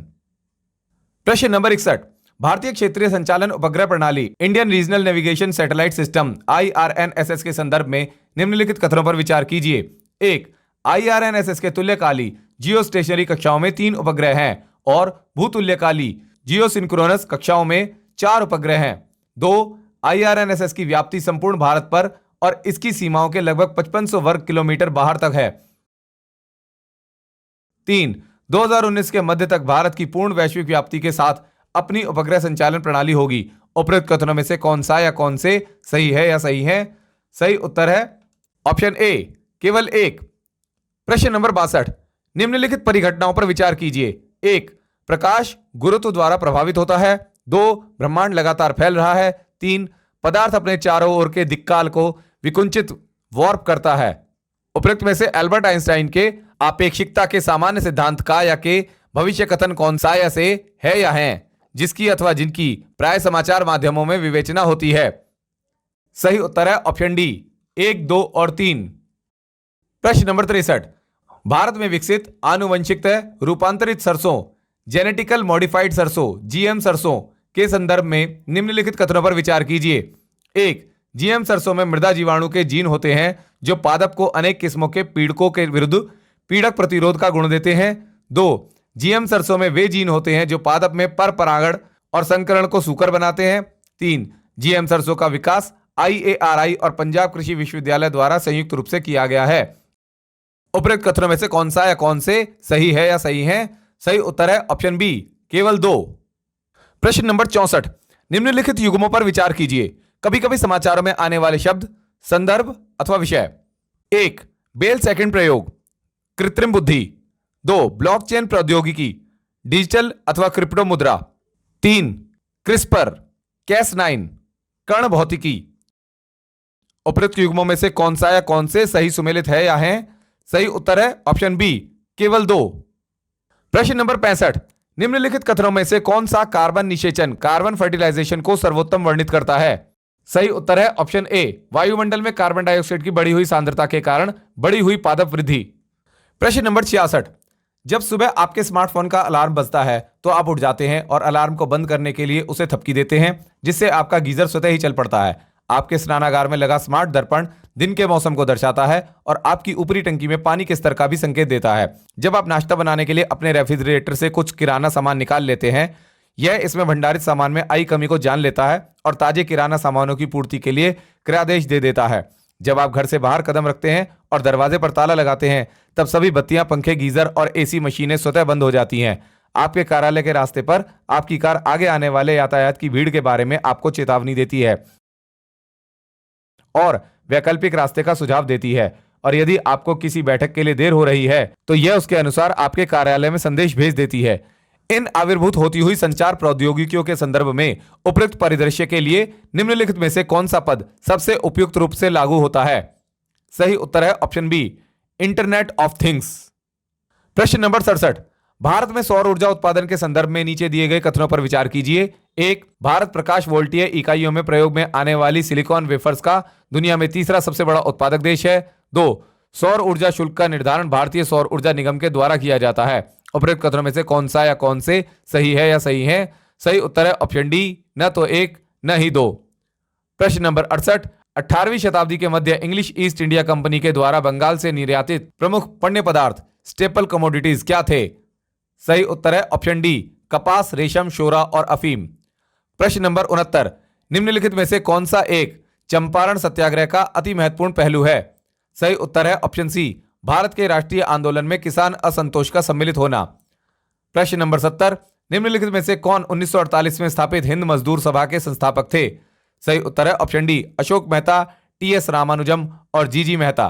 प्रश्न नंबर 61, भारतीय क्षेत्रीय संचालन उपग्रह प्रणाली Indian regional navigation satellite system IRNSS के संदर्भ में निम्नलिखित कथनों पर विचार कीजिए। 1, IRNSS के तुल्यकाली जियो स्टेशनरी कक्षाओं में 3 उपग्रह हैं और भूतुल्यकाली जियो सिंक्रोनस कक्षाओं में 4 उपग्रह हैं। 2, IRNSS की व्याप्ति संपूर्ण भारत पर और इसकी सीमाओं के लगभग 5500 वर्ग किलोमीटर बाहर तक है। 3, 2019 के मध्य तक भारत की पूर्ण वैश्विक व्याप्ति के साथ अपनी उपग्रह संचालन प्रणाली होगी। उपरोक्त कथनों में से कौन सा या कौन से सही है या सही है? सही उत्तर है ऑप्शन ए, केवल 1। प्रश्न नंबर 62, निम्नलिखित परिघटनाओं पर विचार कीजिए। 1, प्रकाश गुरुत्व द्वारा प्रभावित होता है। 2, ब्रह्मांड लगातार फैल रहा है। 3, पदार्थ अपने चारों ओर के दिक्काल को विकुंचित वॉर्प करता है। उपरोक्त में से एल्बर्ट आइंस्टाइन के आपेक्षिकता के सामान्य सिद्धांत का या के भविष्य कथन कौन सा या से है या है जिसकी अथवा जिनकी प्राय समाचार माध्यमों में विवेचना होती है? सही उत्तर है ऑप्शन डी, 1, 2 और 3। प्रश्न नंबर 63, भारत में विकसित आनुवंशिकतः रूपांतरित सरसों जेनेटिकल मॉडिफाइड सरसों GM सरसों के संदर्भ में निम्नलिखित कथनों पर विचार कीजिए। 1, GM सरसों में मृदा जीवाणु के जीन होते हैं जो पादप को अनेक किस्मों के पीड़कों के विरुद्ध पीड़क प्रतिरोध का गुण देते हैं। 2, GM सरसों में वे जीन होते हैं जो पादप में पर परागण और संकरण को सूकर बनाते हैं। 3, GM सरसों का विकास IARI और पंजाब कृषि विश्वविद्यालय द्वारा संयुक्त रूप से किया गया है। उपरोक्त कथनों में से कौन सा या कौन से सही है या सही है? सही उत्तर है ऑप्शन बी, केवल 2। प्रश्न नंबर 64, निम्नलिखित युग्मों पर विचार कीजिए। कभी कभी समाचारों में आने वाले शब्द, संदर्भ अथवा विषय। 1, बेल सेकंड प्रयोग, कृत्रिम बुद्धि। 2, ब्लॉकचेन प्रौद्योगिकी, डिजिटल अथवा क्रिप्टो मुद्रा। 3, क्रिस्पर, Cas9, कण भौतिकी। उपरोक्त युग्मों में से कौन सा या कौन से सही सुमेलित है या है? सही उत्तर है ऑप्शन बी, केवल 2। प्रश्न नंबर 65, निम्नलिखित कथनों में से कौन सा कार्बन निषेचन कार्बन फर्टिलाइजेशन को सर्वोत्तम वर्णित करता है? सही उत्तर है ऑप्शन ए, वायुमंडल में कार्बन डाइऑक्साइड की बढ़ी हुई सांद्रता के कारण बढ़ी हुई पादप वृद्धि। प्रश्न नंबर 66, जब सुबह आपके स्मार्टफोन का अलार्म बजता है तो आप उठ जाते हैं और अलार्म को बंद करने के लिए उसे थपकी देते हैं जिससे आपका गीजर स्वतः ही चल पड़ता है। आपके स्नानागार में लगा स्मार्ट दर्पण दिन के मौसम को दर्शाता है और आपकी ऊपरी टंकी में पानी के स्तर का भी संकेत देता है। जब आप नाश्ता बनाने के लिए अपने रेफ्रिजरेटर से कुछ किराना सामान निकाल लेते हैं, यह इसमें भंडारित सामान में आई कमी को जान लेता है और ताजे किराना सामानों की पूर्ति के लिए क्रयादेश दे देता है। जब आप घर से बाहर कदम रखते हैं और दरवाजे पर ताला लगाते हैं, तब सभी बत्तियां, पंखे, गीजर और AC मशीनें स्वतः बंद हो जाती हैं। आपके कार्यालय के रास्ते पर आपकी कार आगे आने वाले यातायात की भीड़ के बारे में आपको चेतावनी देती है और वैकल्पिक रास्ते का सुझाव देती है। और यदि आपको किसी बैठक के लिए देर हो रही है तो यह उसके अनुसार आपके कार्यालय में संदेश भेज देती है। इन आविर्भूत होती हुई संचार प्रौद्योगिकियों के संदर्भ में उपयुक्त परिदृश्य के लिए निम्नलिखित में से कौन सा पद सबसे उपयुक्त रूप से लागू होता है? सही उत्तर है option B, internet of things. प्रश्न नंबर 67, भारत में सौर ऊर्जा उत्पादन के संदर्भ में नीचे दिए गए कथनों पर विचार कीजिए। एक, भारत प्रकाश वोल्टीय इकाइयों में प्रयोग में आने वाली सिलिकॉन वेफर्स का दुनिया में तीसरा सबसे बड़ा उत्पादक देश है। दो, सौर ऊर्जा शुल्क का निर्धारण भारतीय सौर ऊर्जा निगम के द्वारा किया जाता है। उपरोक्त कथनों में से कौन सा या कौन से सही है या सही है? सही उत्तर है ऑप्शन डी, न तो एक न ही दो। प्रश्न नंबर 68, 18वीं शताब्दी के मध्य इंग्लिश ईस्ट इंडिया कंपनी के द्वारा बंगाल से निर्यातित प्रमुख पण्य पदार्थ स्टेपल कमोडिटीज क्या थे? सही उत्तर है ऑप्शन डी, कपास, रेशम, शोरा और अफीम। प्रश्न नंबर 69, निम्नलिखित में से कौन सा एक चंपारण सत्याग्रह का अति महत्वपूर्ण पहलू है? सही उत्तर है ऑप्शन सी, भारत के राष्ट्रीय आंदोलन में किसान असंतोष का सम्मिलित होना। प्रश्न नंबर 70, निम्नलिखित में से कौन 1948 में स्थापित हिंद मजदूर सभा के संस्थापक थे? सही उत्तर है option D, Ashok Mehta, TS Ramanujam और जीजी मेहता।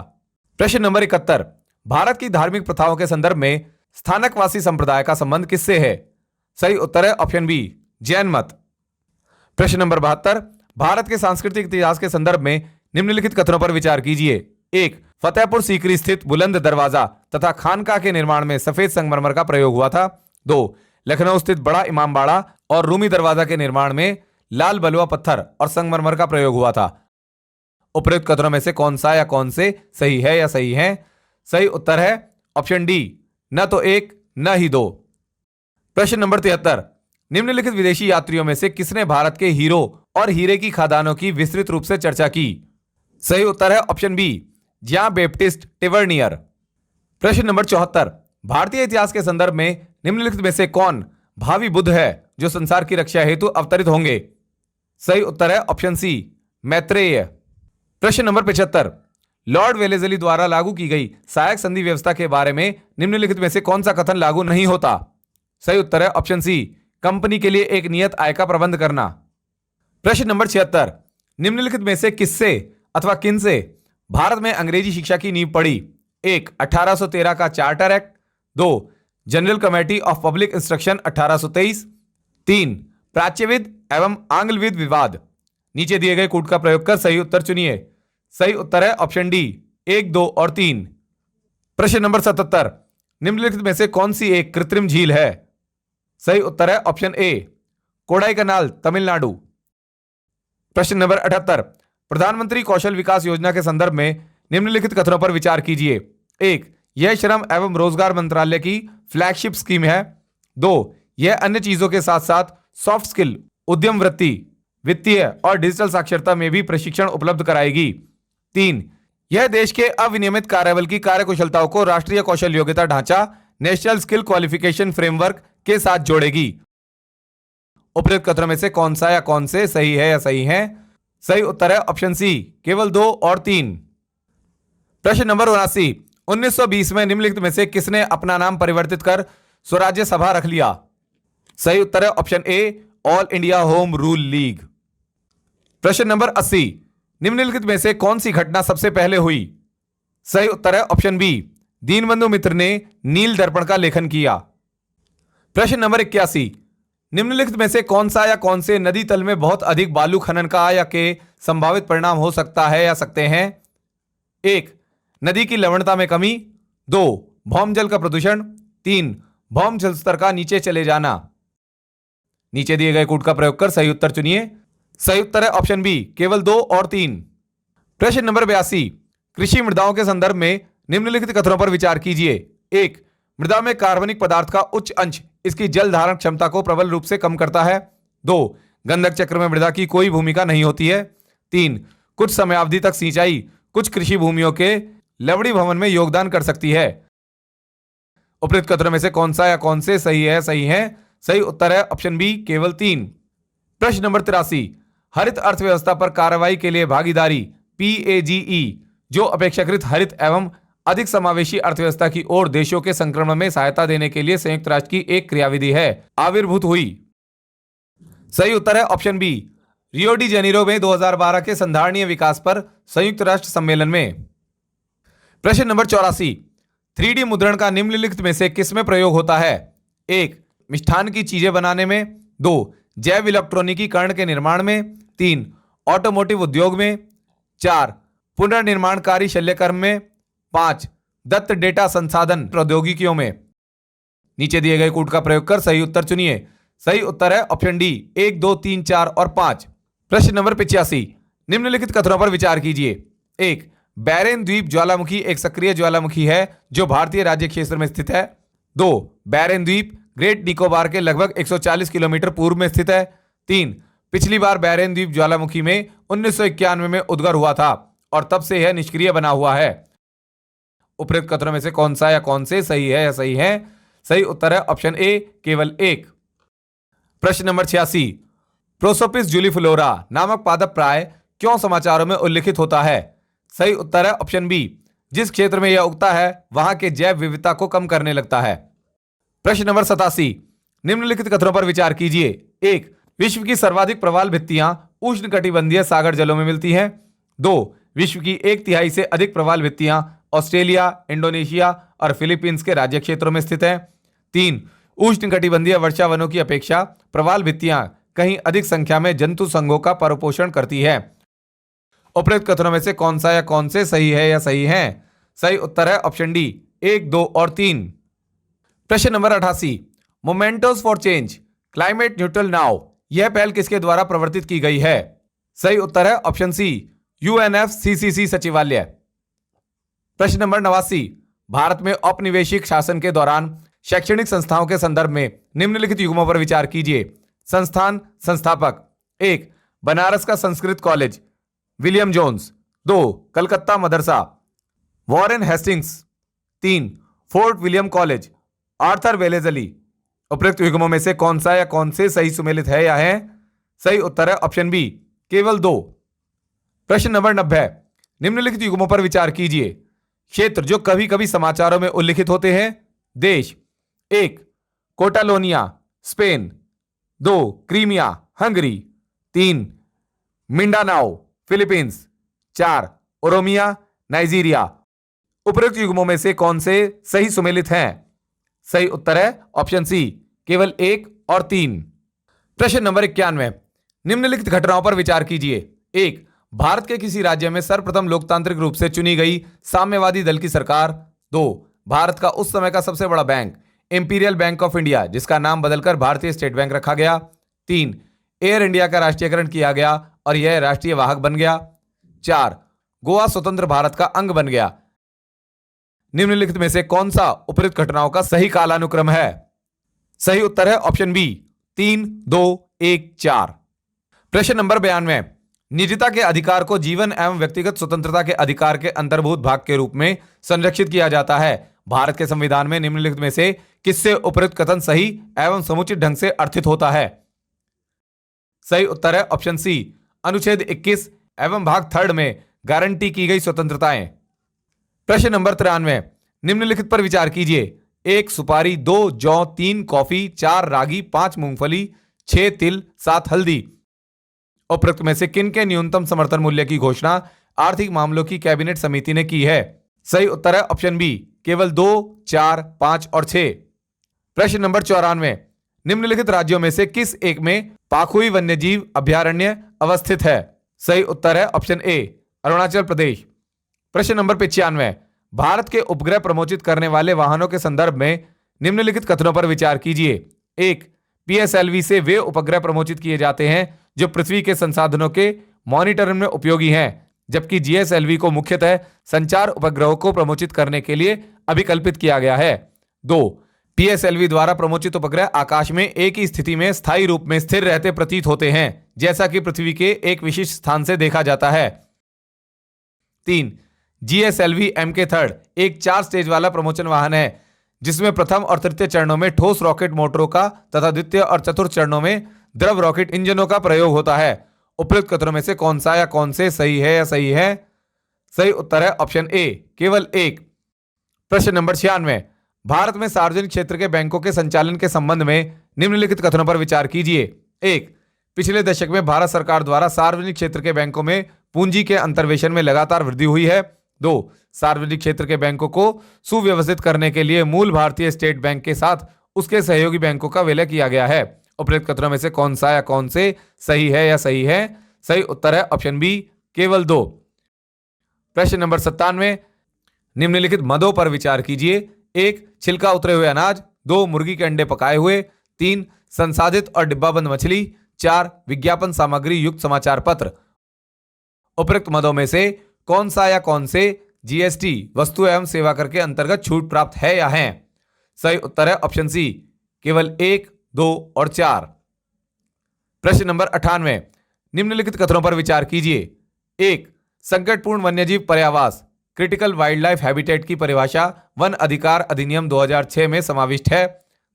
प्रश्न नंबर 71, भारत की धार्मिक प्रथाओं के संदर्भ में स्थानकवासी संप्रदाय का संबंध किससे है? सही उत्तर है ऑप्शन बी, जैन मत। प्रश्न नंबर 72, भारत के सांस्कृतिक इतिहास के संदर्भ में निम्नलिखित कथनों पर विचार कीजिए। एक, फतेहपुर सीकरी स्थित बुलंद दरवाजा तथा खानका के निर्माण में सफेद संगमरमर का प्रयोग हुआ था। दो, लखनऊ स्थित बड़ा इमामबाड़ा और रूमी दरवाजा के निर्माण में लाल बलुआ पत्थर और संगमरमर का प्रयोग हुआ था। उपरोक्त कथनों में से कौन सा या कौन से सही है या सही है? सही उत्तर है ऑप्शन डी, न तो एक न ही दो। प्रश्न नंबर 73, निम्नलिखित विदेशी यात्रियों में से किसने भारत के हीरो और हीरे की खदानों की विस्तृत रूप से चर्चा की? सही उत्तर है ऑप्शन बी, ज्यां बेप्टिस्ट टिवर्नियर। प्रश्न नंबर 74, भारतीय इतिहास के संदर्भ में निम्नलिखित में से कौन भावी बुद्ध है जो संसार की रक्षा हेतु अवतरित होंगे? सही उत्तर है ऑप्शन सी, मैत्रेय। प्रश्न नंबर 75, लॉर्ड वेलेस्ली द्वारा लागू की गई सहायक संधि व्यवस्था के बारे में निम्नलिखित में से कौन सा कथन लागू नहीं होता? सही उत्तर है ऑप्शन सी, कंपनी के लिए एक नियत आय का प्रबंध करना। प्रश्न नंबर 76, निम्नलिखित में से किससे अथवा किनसे भारत में अंग्रेजी शिक्षा की नींव पड़ी? एक, 1813 का चार्टर एक्ट। दो, general committee of public instruction 1823। तीन, प्राच्यविद एवं आंग्लविद विवाद। नीचे दिए गए कूट का प्रयोग कर सही उत्तर चुनिए। सही उत्तर है ऑप्शन डी, 1, 2 और 3। प्रश्न नंबर 77, निम्नलिखित में से कौन सी एक कृत्रिम झील है? सही उत्तर है ऑप्शन ए, कोडाईकनाल, तमिलनाडु। प्रश्न नंबर 78, प्रधानमंत्री कौशल विकास योजना के संदर्भ में निम्नलिखित कथनों पर विचार कीजिए। एक, यह श्रम एवं रोजगार मंत्रालय की फ्लैगशिप स्कीम है। दो, यह अन्य चीजों के साथ साथ सॉफ्ट स्किल, उद्यम वृत्ति, वित्तीय और डिजिटल साक्षरता में भी प्रशिक्षण उपलब्ध कराएगी। तीन, यह देश के अविनियमित कार्यबल की कार्यकुशलताओं को राष्ट्रीय कौशल योग्यता ढांचा नेशनल स्किल क्वालिफिकेशन फ्रेमवर्क के साथ जोड़ेगी। उपरोक्त कथनों में से कौन सा या कौन से सही है या सही है? सही उत्तर है ऑप्शन सी, केवल 2 और 3। प्रश्न नंबर 79, 1920 में निम्नलिखित में से किसने अपना नाम परिवर्तित कर स्वराज्य सभा रख लिया? सही उत्तर है option A, all India home rule league. प्रश्न नंबर 80, निम्नलिखित में से कौन सी घटना सबसे पहले हुई? सही उत्तर है ऑप्शन बी, दीनबंधु मित्र ने नील दर्पण का लेखन किया। प्रश्न नंबर 81, निम्नलिखित में से कौन सा या कौन से नदी तल में बहुत अधिक बालू खनन का या के संभावित परिणाम हो सकता है या सकते हैं? एक, नदी की लवणता में कमी। दो, भौम जल का प्रदूषण। तीन, भौम जल स्तर का नीचे चले जाना। नीचे दिए गए कूट का प्रयोग कर सही उत्तर चुनिए। सही उत्तर है ऑप्शन बी, केवल 2 और 3। प्रश्न नंबर 82, कृषि मृदाओं के संदर्भ में निम्नलिखित कथनों पर विचार कीजिए। एक, मृदा में कार्बनिक पदार्थ का उच्च अंश इसकी जल धारण क्षमता को प्रबल रूप से कम करता है। दो, गंधक चक्र में मृदा की कोई भूमिका नहीं होती है। तीन, कुछ समयावधि तक सिंचाई कुछ कृषि भूमियों के लवणी भवन में योगदान कर सकती है। उपरोक्त कथनों में से कौन सा या कौन से सही है? सही है। सही उत्तर है ऑप्शन बी, केवल 3। प्रश्न नंबर 83, हरित अर्थव्यवस्था पर कार्रवाई के लिए भागीदारी PAGE जो अपेक्षाकृत हरित एवं अधिक समावेशी अर्थव्यवस्था की ओर देशों के संक्रमण में सहायता देने के लिए संयुक्त राष्ट्र की एक क्रियाविधि है, आविर्भूत हुई। सही उत्तर है option B, Rio de Janeiro में 2012 के संधारणीय विकास पर संयुक्त राष्ट्र सम्मेलन में। प्रश्न नंबर 84, 3D मुद्रण का निम्नलिखित में से किसमें प्रयोग होता है? एक, मिष्ठान की चीजें बनाने में। दो, जैव इलेक्ट्रॉनिकीकरण के निर्माण में। तीन, ऑटोमोटिव उद्योग में। चार, पुनर्निर्माणकारी शल्यकर्म में। 5, दत्त डेटा संसाधन प्रौद्योगिकियों में। नीचे दिए गए कूट का प्रयोग कर सही उत्तर चुनिए। सही उत्तर है ऑप्शन डी 1, 2, 3, 4 और 5। प्रश्न नंबर 85, निम्नलिखित कथनों पर विचार कीजिए। एक, बैरेन द्वीप ज्वालामुखी एक सक्रिय ज्वालामुखी है जो भारतीय राज्य क्षेत्र में स्थित है। 2, बैरेन द्वीप ग्रेट निकोबार के लगभग 140 किलोमीटर पूर्व में स्थित है। 3, पिछली बार बैरेन द्वीप ज्वालामुखी में 1991 में उद्गार हुआ था और तब से यह निष्क्रिय बना हुआ है। उपरोक्त कथनों में से कौन सा या कौन से सही है या सही है? सही उत्तर है ऑप्शन ए केवल एक। प्रश्न नंबर 86, प्रोसोपिस जूलीफ्लोरा नामक पादप प्राय क्यों समाचारों में उल्लिखित होता है? सही उत्तर है ऑप्शन बी, जिस क्षेत्र में यह उगता है वहां के जैव विविधता को कम करने लगता है। प्रश्न नंबर 87, निम्नलिखित कथनों पर विचार कीजिए। एक, विश्व की सर्वाधिक प्रवाल भित्तियां उष्णकटिबंधीय सागर जलों में मिलती हैं। 2, विश्व की 1/3 से अधिक प्रवाल भित्तियां ऑस्ट्रेलिया, इंडोनेशिया और फिलीपींस के राज्य क्षेत्रों में स्थित हैं। 3, उष्णकटिबंधीय वर्षा वनों की अपेक्षा प्रवाल भित्तियां कहीं अधिक संख्या में जंतु संघों का परिपोषण करती है। उपरोक्त कथनों में से कौन सा या कौन से सही है या सही है? सही उत्तर है ऑप्शन डी 1, 2 और 3। प्रश्न number 88, momentum for change climate neutral now यह पहल किसके द्वारा प्रवर्तित की गई है? सही उत्तर है ऑप्शन सी, UNFCCC सचिवालय। प्रश्न नंबर 89, भारत में औपनिवेशिक शासन के दौरान शैक्षणिक संस्थाओं के संदर्भ में निम्नलिखित युग्मों पर विचार कीजिए। संस्थान संस्थापक। 1, बनारस का Sanskrit college William Jones. 2, Calcutta मदरसा Warren Hastings. 3, Fort William college Arthur Wellesley. उपरोक्त युग्मों में से कौन सा या कौन से सही सुमेलित है या है? सही उत्तर है ऑप्शन बी केवल 2। प्रश्न नंबर 90, निम्नलिखित युग्मों पर विचार कीजिए। क्षेत्र जो कभी कभी समाचारों में उल्लिखित होते हैं। देश। 1, Catalonia Spain. 2, Crimea Hungary. 3, Mindanao Philippines. 4, Oromia Nigeria. उपरोक्त युग्मों में से कौन से सही सुमेलित हैं? सही उत्तर है ऑप्शन सी केवल 1 और 3। प्रश्न नंबर 91, निम्नलिखित घटनाओं पर विचार कीजिए। 1, भारत के किसी राज्य में सर्वप्रथम लोकतांत्रिक रूप से चुनी गई साम्यवादी दल की सरकार। 2, भारत का उस समय का सबसे बड़ा bank imperial bank of India जिसका नाम बदलकर भारतीय स्टेट बैंक रखा गया। 3, एयर इंडिया का राष्ट्रीयकरण किया गया और यह राष्ट्रीय वाहक बन गया। 4, गोवा स्वतंत्र भारत का अंग बन गया। निम्नलिखित में से कौन सा उपरोक्त घटनाओं का सही कालानुक्रम है? सही उत्तर है ऑप्शन बी 3, 2, 1, 4। प्रश्न नंबर 92, निजता के अधिकार को जीवन एवं व्यक्तिगत स्वतंत्रता के अधिकार के अंतर्भूत भाग के रूप में संरक्षित किया जाता है। भारत के संविधान में निम्नलिखित में से किससे उपरोक्त कथन सही एवं समुचित ढंग से अर्थित होता है? सही उत्तर है ऑप्शन सी, अनुच्छेद 21 एवं भाग 3 में गारंटी की गई स्वतंत्रताएं। प्रश्न नंबर 93, निम्नलिखित पर विचार कीजिए। 1, सुपारी। 2, जौ। 3, कॉफी। 4, रागी। 5, मूंगफली। 6, तिल। 7, हल्दी। उपरोक्त में से किन के न्यूनतम समर्थन मूल्य की घोषणा आर्थिक मामलों की कैबिनेट समिति ने की है? सही उत्तर है ऑप्शन बी केवल 2, 4, 5 और 6। प्रश्न नंबर 94, निम्नलिखित राज्यों में से किस एक में पाखुई वन्यजीव अभयारण्य अवस्थित है? सही उत्तर है ऑप्शन ए अरुणाचल प्रदेश। प्रश्न नंबर 95, भारत के उपग्रह प्रमोचित करने वाले वाहनों के संदर्भ में निम्नलिखित कथनों पर विचार कीजिए। 1, PSLV से वे उपग्रह प्रमोचित किए जाते हैं जो पृथ्वी के संसाधनों के मॉनिटरिंग में उपयोगी हैं, जबकि GSLV को मुख्यतः संचार उपग्रहों को प्रमोचित करने के लिए अभिकल्पित किया गया है। 2, PSLV द्वारा प्रमोचित उपग्रह आकाश में एक ही स्थिति में स्थायी रूप में स्थिर रहते प्रतीत होते हैं, जैसा कि पृथ्वी के एक विशिष्ट स्थान से देखा जाता है। 3, GSLV MK3 एक 4 स्टेज वाला प्रमोचन वाहन है जिसमें प्रथम और तृतीय चरणों में ठोस रॉकेट मोटरों का तथा द्वितीय और चतुर्थ चरणों में द्रव रॉकेट इंजनों का प्रयोग होता है। उपरोक्त कथनों में से कौन सा या कौन से सही है या सही है? सही उत्तर है ऑप्शन ए केवल 1। प्रश्न नंबर 96, भारत में सार्वजनिक क्षेत्र के बैंकों के संचालन के संबंध में निम्नलिखित कथनों पर विचार कीजिए। 1, पिछले दशक में भारत सरकार द्वारा सार्वजनिक क्षेत्र के बैंकों में पूंजी के अंतर्वेशन में लगातार वृद्धि हुई है। 2, सार्वजनिक क्षेत्र के बैंकों को सुव्यवस्थित करने के लिए मूल भारतीय स्टेट बैंक के साथ उसके सहयोगी बैंकों का विलय किया गया है। उपरोक्त कथनों में से कौन सा या कौन से सही है या सही है? सही उत्तर है ऑप्शन बी केवल 2। प्रश्न नंबर 97, निम्नलिखित मदों पर विचार कीजिए। 1, छिलका उतरे हुए अनाज। 2 मुर्गी के अंडे पकाए हुए, 3 संसाधित और डिब्बाबंद मछली, 4 विज्ञापन सामग्री युक्त समाचार पत्र। उपरोक्त मदों में से कौन सा या कौन से जीएसटी वस्तु एवं सेवा कर के अंतर्गत छूट प्राप्त है या है? सही उत्तर है ऑप्शन सी, केवल 1, 2 और 4। प्रश्न नंबर 98, निम्नलिखित कथनों पर विचार कीजिए। 1. संकटपूर्ण वन्यजीव पर्यावास क्रिटिकल वाइल्ड लाइफ हैबिटेट की परिभाषा वन अधिकार अधिनियम 2006 में समाविष्ट है।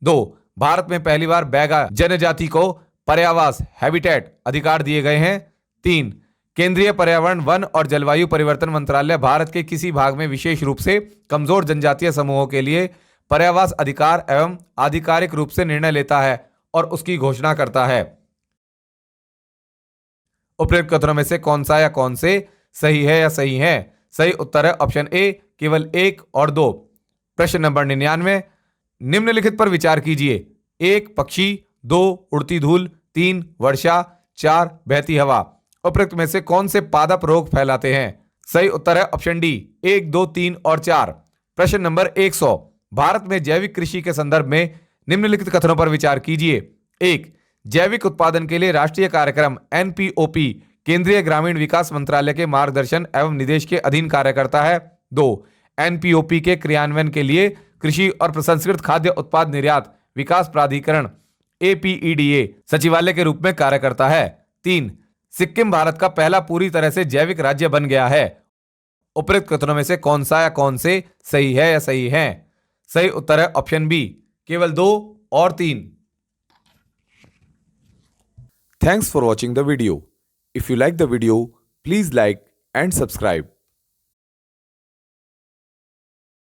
2. भारत में पहली बार बैगा जनजाति को पर्यावास हैबिटेट अधिकार दिए गए हैं। 3. केंद्रीय पर्यावरण वन और जलवायु परिवर्तन मंत्रालय भारत के किसी भाग में विशेष रूप से कमजोर जनजातीय समूहों के लिए पर्यावास अधिकार एवं आधिकारिक रूप से निर्णय लेता है और उसकी घोषणा करता है। उपरोक्त कथनों में से कौन सा या कौन से सही है या सही है? सही उत्तर है ऑप्शन ए, केवल 1 और 2। प्रश्न नंबर 99, निम्नलिखित पर विचार कीजिए। 1 पक्षी, 2 उड़ती धूल, 3 वर्षा, 4 बहती हवा। उपरोक्त में से कौन से पादप रोग फैलाते हैं? सही उत्तर है ऑप्शन डी, 1, 2, 3 और 4। प्रश्न नंबर 100, भारत में जैविक कृषि के संदर्भ में निम्नलिखित कथनों पर विचार कीजिए। 1. जैविक उत्पादन के लिए राष्ट्रीय कार्यक्रम एनपीओपी केंद्रीय ग्रामीण विकास मंत्रालय के मार्गदर्शन एवं निर्देश के अधीन कार्य करता है। 2. एनपीओपी के क्रियान्वयन के लिए कृषि और प्रसंस्कृत खाद्य उत्पाद निर्यात विकास प्राधिकरण एपीईडीए सचिवालय के रूप में कार्य करता है। 3. सिक्किम भारत का पहला पूरी तरह से जैविक राज्य बन गया है। उपरोक्त कथनों में से कौन सा या कौन से सही है या सही है? सही उत्तर है ऑप्शन बी, केवल 2 और 3। Thanks for watching the video. If you like the video, please like and subscribe.